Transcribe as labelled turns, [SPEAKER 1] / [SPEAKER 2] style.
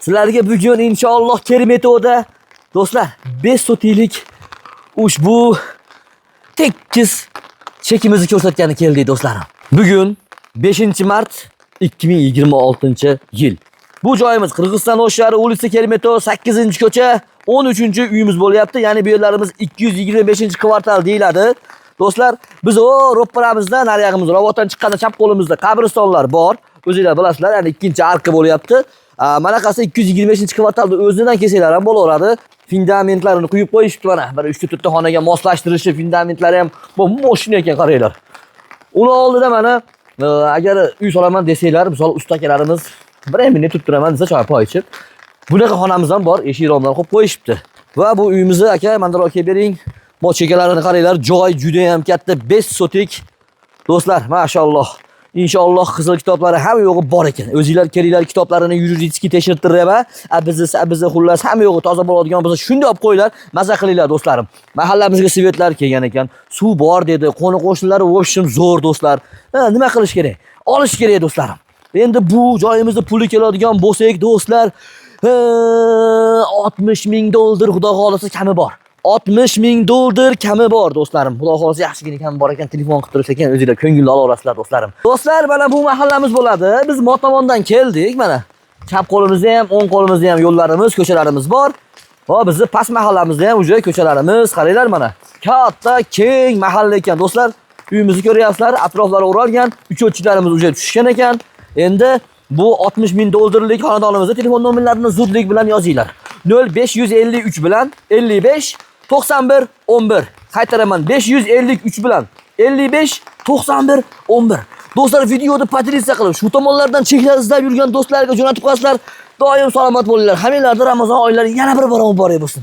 [SPEAKER 1] Sizlarga bugun inshaalloh Kermeto'da do'stlar 5 sotilik ushbu tekis chekimizni ko'rsatgani keldik do'stlarim. Bugun 5-mart 2026-yil. Bu joyimiz Qirg'iziston O'shari ulisi Kermeto 8-ko'cha 13-uyimiz bo'lyapti. Ya'ni bu yerlarimiz 225-kvartal deyiladi. Do'stlar, biz ro'paramizda nariyog'imiz Ravotdan chiqqanda chap qo'limizda qabristonlar bor. O'zingizlar bilasizlar, ya'ni ikkinchi arka bo'lyapti. Mana qasi 225-kvartalda o'zidan kelsanglar ham bo'laveradi. Fundamentlarini quyib qo'yishibdi mana. Bir 3-4 ta xonaga moslashtirishi, fundamentlari ham bu mashina ekan, qaranglar. Uni oldida mana agar uy solaman desanglar, misol usta akalarimiz 1 minut tuttiraman desa choy poy ichib, bunaqa xonamiz ham bor, eshik romlarni qo'yib qo'yishibdi. Va bu uyimizni aka, mandan olib bering. Mochekalarini qaranglar, joy juda ham katta, 5 sotik. Do'stlar, mashalloh. Inshaalloh qizil kitoblari hamma yo'g'i bor ekan. O'zingizlar kelinglar, kitoblarini yuridik tekshirtirib, bizni xullas hamma yo'g'i toza bo'ladigan bo'lsa, shunday olib qo'yinglar, maza qilinglar do'stlarim. Mahallamizga svetlar kelgan ekan. Suv bor dedi, qo'ni-qo'shnilar o'shim zo'r do'stlar. Nima qilish kerak? Olish kerak do'stlarim. Endi bu joyimizda puli keladigan bo'lsak, do'stlar, 60 ming dollar xudo xolisa kami bor. 60 ming dollar kami bor do'stlarim. Xudo xolisa yaxshigina kami bor ekan, telefon qilib tursa ekan, o'zingizlar ko'ngilli olasizlar do'stlarim. Do'stlar, mana bu mahallamiz bo'ladi. Biz Motomondan keldik, mana. Chap qo'limizda ham, o'ng qo'limizda ham yo'llarimiz, ko'chalarimiz bor. Va bizni past mahallamizda ham o'sha ko'chalarimiz, qaranglar mana. Katta, keng mahalla ekan do'stlar. Uyimizni ko'ryapsizlar, atroflari o'ralgan, uchotchilarimiz o'sha tushgan ekan. Endi bu 60 ming dollarlik xonadonimizda telefon nomerlarini zudlik bilan yozinglar. 0553 bilan 55 91 11. Qaytaraman, 553 bilan 55 91 11. Do'stlar, videoni podpisa qilib, shu tomonlardan cheklar izlab yurgan do'stlarga jo'natib qo'yasizlar. Doim salomat bo'linglar. Hammangizga Ramazon oylari yana bir bor muborak bo'lsin.